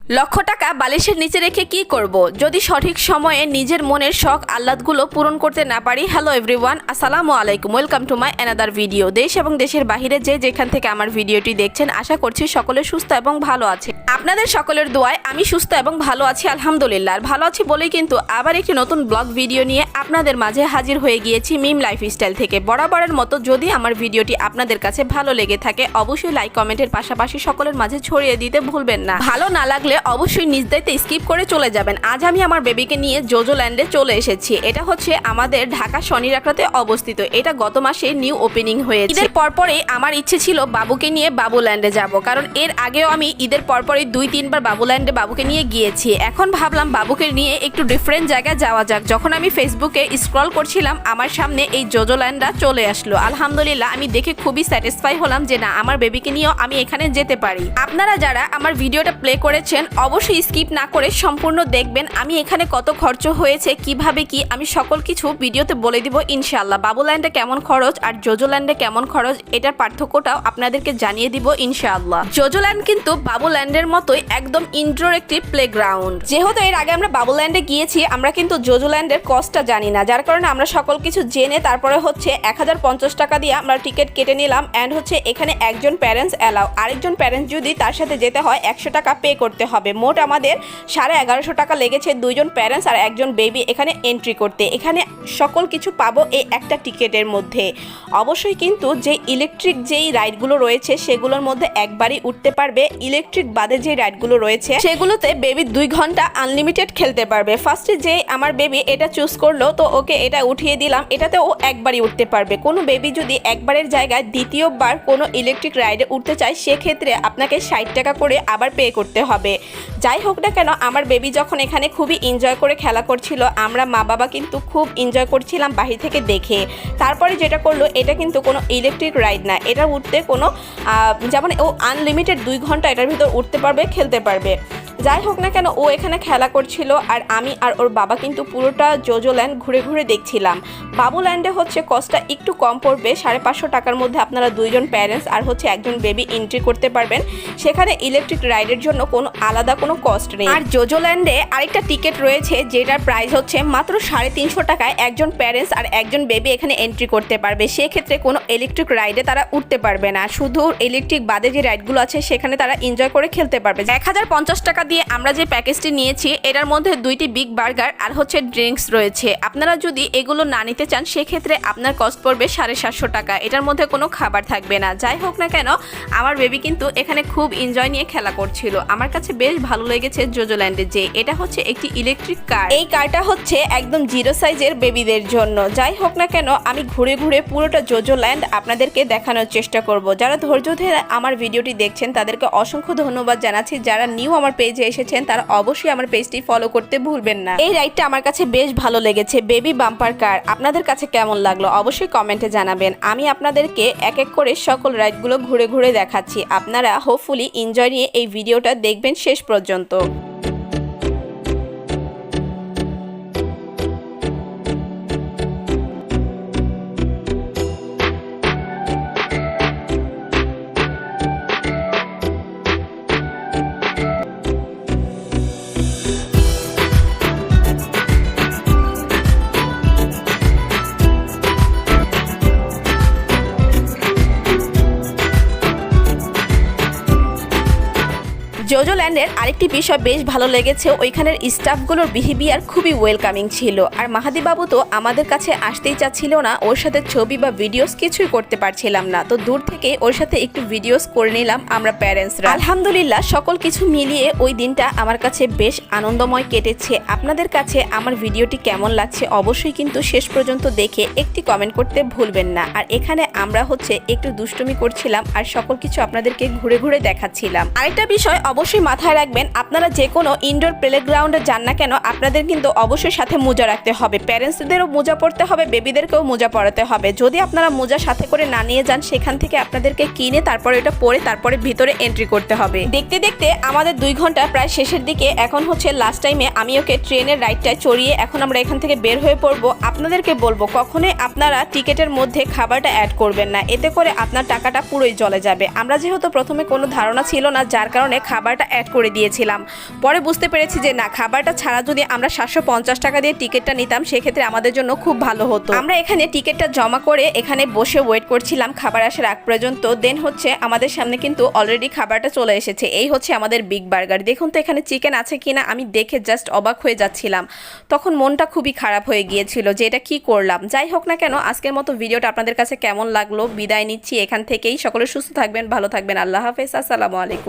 লক্ষ টাকা বালিশের নিচে রেখে কি করব যদি সঠিক সময়ে নিজের মনের শখ আহ্লাদগুলো পূরণ করতে না পারি। হ্যালো এভরিওয়ান, আসসালামু আলাইকুম, welcome to my another video. দেশ এবং দেশের বাইরে যেখান থেকে আমার ভিডিওটি দেখছেন, আশা করছি সকলে সুস্থ এবং ভালো আছে। আপনাদের সকলের দোয়ায় আমি সুস্থ এবং ভালো আছি, আলহামদুলিল্লাহ। আর ভালো আছি বলেই কিন্তু আবার একটি নতুন ব্লগ ভিডিও নিয়ে আপনাদের মাঝে হাজির হয়ে গিয়েছি মিম লাইফস্টাইল থেকে। বরাবরের মতো যদি আমার ভিডিওটি আপনাদের কাছে ভালো লেগে থাকে, অবশ্যই লাইক কমেন্টের পাশাপাশি সকলের মাঝে ছড়িয়ে দিতে ভুলবেন না। ভালো না লাগলে অবশ্যই নিজ দায়িত্বে স্কিপ করে চলে যাবেন। আজ আমি আমার বেবিকে নিয়ে জোজো ল্যান্ডে চলে এসেছি। এটা হচ্ছে আমাদের ঢাকা শনিরাকড়াতে অবস্থিত। এটা গত মাসে নিউ ওপেনিং হয়েছে। ঈদের পরপরই আমার ইচ্ছে ছিল বাবুকে নিয়ে বাবু ল্যান্ডে যাব, কারণ এর আগেও আমি ঈদের পরপরই 2-3 বার বাবু ল্যান্ডে বাবুকে নিয়ে গিয়েছি। এখন ভাবলাম বাবুকে নিয়ে একটু ডিফারেন্ট জায়গায় যাওয়া যাক। যখন আমি ফেসবুকে স্ক্রল করছিলাম, আমার সামনে এই জোজো ল্যান্ডটা চলে আসলো। আলহামদুলিল্লাহ, আমি দেখে খুবই স্যাটিসফাই হলাম যে না, আমার বেবিকে নিয়েও আমি এখানে যেতে পারি। আপনারা যারা আমার ভিডিওটা প্লে করেছেন, অবশ্যই স্কিপ না করে সম্পূর্ণ দেখবেন। আমি এখানে কত খরচ হয়েছে, কিভাবে কি, আমি সকল কিছু ভিডিওতে বলে দিব ইনশাআল্লাহ। বাবুল্যান্ডে কেমন খরচ আর জোজোল্যান্ডে কেমন খরচ, এটার পার্থক্যটাও আপনাদেরকে জানিয়ে দিব ইনশাআল্লাহ। জোজোল্যান্ড কিন্তু বাবুল্যান্ডের মতোই একদম ইনডোর একটি প্লেগ্রাউন্ড। যেহেতু এর আগে আমরা বাবুল্যান্ডে গিয়েছি, আমরা কিন্তু জোজোল্যান্ডের কস্টটা জানি না, যার কারণে আমরা সকল কিছু জেনে তারপরে হচ্ছে 1050 টাকা দিয়ে আমরা টিকিট কেটে নিলাম। অ্যান্ড হচ্ছে এখানে একজন প্যারেন্টস অ্যালাউ, আরেকজন প্যারেন্টস যদি তার সাথে যেতে হয় 100 টাকা পে করতে হবে। মোট আমাদের 1150 টাকা লেগেছে দুইজন প্যারেন্টস আর একজন বেবি এখানে এন্ট্রি করতে। এখানে সকল কিছু পাবো এই একটা টিকেটের মধ্যে। অবশ্যই কিন্তু যে ইলেকট্রিক যেই রাইডগুলো রয়েছে সেগুলোর মধ্যে একবারই উঠতে পারবে। ইলেকট্রিক বাদে যে রাইডগুলো রয়েছে সেগুলোতে বেবি 2 ঘন্টা আনলিমিটেড খেলতে পারবে। ফার্স্টে যে আমার বেবি এটা চুজ করলো, তো ওকে এটা উঠিয়ে দিলাম। এটাতে ও একবারই উঠতে পারবে। কোনো বেবি যদি একবারের জায়গায় দ্বিতীয়বার কোনো ইলেকট্রিক রাইডে উঠতে চায়, সেক্ষেত্রে আপনাকে 60 টাকা করে আবার পে করতে হবে। যাই হোক না কেন, আমার বেবি যখন এখানে খুবই এনজয় করে খেলা করছিল, আমরা মা বাবা কিন্তু খুব এনজয় করছিলাম বাহির থেকে দেখে। তারপরে যেটা করলো, এটা কিন্তু কোনো ইলেকট্রিক রাইড না, এটা উঠতে কোনো যেমন ও আনলিমিটেড 2 ঘন্টা এটার ভিতর উঠতে পারবে, খেলতে পারবে। যাই হোক না কেন, ও এখানে খেলা করছিল আর আমি আর ওর বাবা কিন্তু পুরোটা জোজো ল্যান্ড ঘুরে ঘুরে দেখছিলাম। বাবু ল্যান্ডে হচ্ছে কস্টটা একটু কম পড়বে, 550 টাকার মধ্যে আপনারা 2 জন প্যারেন্টস আর হচ্ছে একজন বেবি এন্ট্রি করতে পারবেন। সেখানে ইলেকট্রিক রাইডের জন্য কোনো আলাদা কোনো কস্ট নেই। আর জোজো ল্যান্ডে আরেকটা টিকিট রয়েছে যেটার প্রাইস হচ্ছে মাত্র 350 টাকায় একজন প্যারেন্টস আর একজন বেবি এখানে এন্ট্রি করতে পারবে। সেক্ষেত্রে কোনো ইলেকট্রিক রাইডে তারা উঠতে পারবে না, শুধু ইলেকট্রিক বাদে যে রাইডগুলো আছে সেখানে তারা এনজয় করে খেলতে পারবে। 1050 টাকা দিয়ে আমরা যে প্যাকেজটি নিয়েছি, এটার মধ্যে 2টি বিগ বার্গার আর হচ্ছে ড্রিঙ্কস রয়েছে। আপনারা যদি এগুলো না নিতে চান, সেক্ষেত্রে আপনার কস্ট পড়বে 750 টাকা। এটার মধ্যে কোনো খাবার থাকবে না। যাই হোক না কেন, আমার বেবি কিন্তু এখানে খুব এনজয় নিয়ে খেলা করছিল। আমার কাছে বেশ ভালো লেগেছে জোজো ল্যান্ডে যে এটা হচ্ছে একটি ইলেকট্রিক কার। এই কারটা হচ্ছে একদম 0 সাইজের বেবিদের জন্য। যাই হোক না কেন, আমি ঘুরে ঘুরে পুরোটা জোজো ল্যান্ড আপনাদেরকে দেখানোর চেষ্টা করব। যারা ধৈর্য ধরে আমার ভিডিওটি দেখছেন তাদেরকে অসংখ্য ধন্যবাদ জানাচ্ছি। যারা নিউ আমার পেজে এসেছেন তারা অবশ্যই আমার পেজটি ফলো করতে ভুলবেন না। এই রাইডটা আমার কাছে বেশ ভালো লেগেছে, বেবি বাম্পার কার। আপনাদের কাছে কেমন লাগলো অবশ্যই কমেন্টে জানাবেন। আমি আপনাদেরকে এক এক করে সকল রাইডগুলো ঘুরে ঘুরে দেখাচ্ছি। আপনারা হোপফুলি এনজয় নিয়ে এই ভিডিওটা দেখবেন শেষ পর্যন্ত। জোজো ল্যান্ডের আরেকটি বিষয় বেশ ভালো লেগেছে, ওইখানের স্টাফগুলোর বিহেভিয়ার খুবই ওয়েলকামিং ছিল। আর মাহাদি বাবু তো আমাদের কাছে আসতেই চাচ্ছিল না, ওর সাথে ছবি বা ভিডিওস কিছুই করতে পারছিলাম না। তো দূর থেকে ওর সাথে একটু ভিডিওস করে নিলাম আমরা প্যারেন্টসরা। আলহামদুলিল্লাহ, সকল কিছু মিলিয়ে ওই দিনটা আমার কাছে বেশ আনন্দময় কেটেছে। আপনাদের কাছে আমার ভিডিওটি কেমন লাগছে অবশ্যই কিন্তু শেষ পর্যন্ত দেখে একটি কমেন্ট করতে ভুলবেন না। আর এখানে আমরা হচ্ছে একটু দুষ্টুমি করছিলাম আর সকল কিছু আপনাদেরকে ঘুরে ঘুরে দেখাচ্ছিলাম। আরেকটা বিষয় অবশ্যই মাথায় রাখবেন, আপনারা যে কোনো ইনডোর প্লেগ্রাউন্ডে যান না কেন, আপনাদের কিন্তু অবশ্যই সাথে মোজা রাখতে হবে। প্যারেন্টসদেরও মোজা পরতে হবে, বেবিদেরকেও মোজা পরাতে হবে। যদি আপনারা মোজা সাথে করে না নিয়ে যান, সেখান থেকে আপনাদেরকে কিনে তারপরে এটা পরে তারপরে ভিতরে এন্ট্রি করতে হবে। দেখতে দেখতে আমাদের 2 ঘন্টা প্রায় শেষের দিকে। এখন হচ্ছে লাস্ট টাইমে আমি ওকে ট্রেনের রাইডটায় চড়িয়ে এখন আমরা এখান থেকে বের হয়ে পড়বো। আপনাদেরকে বলবো কখনোই আপনারা টিকেটের মধ্যে খাবারটা অ্যাড করবেন না, এতে করে আপনার টাকাটা পুরোই চলে যাবে। আমরা যেহেতু প্রথমে কোনো ধারণা ছিল না, যার কারণে খাবার খাবারটা অ্যাড করে দিয়েছিলাম। পরে বুঝতে পেরেছি যে না, খাবারটা ছাড়া যদি আমরা 750 টাকা দিয়ে টিকিটটা নিতাম সেক্ষেত্রে আমাদের জন্য খুব ভালো হতো। আমরা এখানে টিকিটটা জমা করে এখানে বসে ওয়েট করছিলাম খাবার আসার আগ পর্যন্ত। দেন হচ্ছে আমাদের সামনে কিন্তু অলরেডি খাবারটা চলে এসেছে। এই হচ্ছে আমাদের বিগ বার্গার। দেখুন তো এখানে চিকেন আছে কিনা, আমি দেখে জাস্ট অবাক হয়ে যাচ্ছিলাম। তখন মনটা খুবই খারাপ হয়ে গিয়েছিল যে এটা কি করলাম। যাই হোক না কেন, আজকের মতো ভিডিওটা আপনাদের কাছে কেমন লাগলো বিদায় নিচ্ছি এখান থেকেই। সকলে সুস্থ থাকবেন, ভালো থাকবেন। আল্লাহ হাফেজ, আসসালামু আলাইকুম।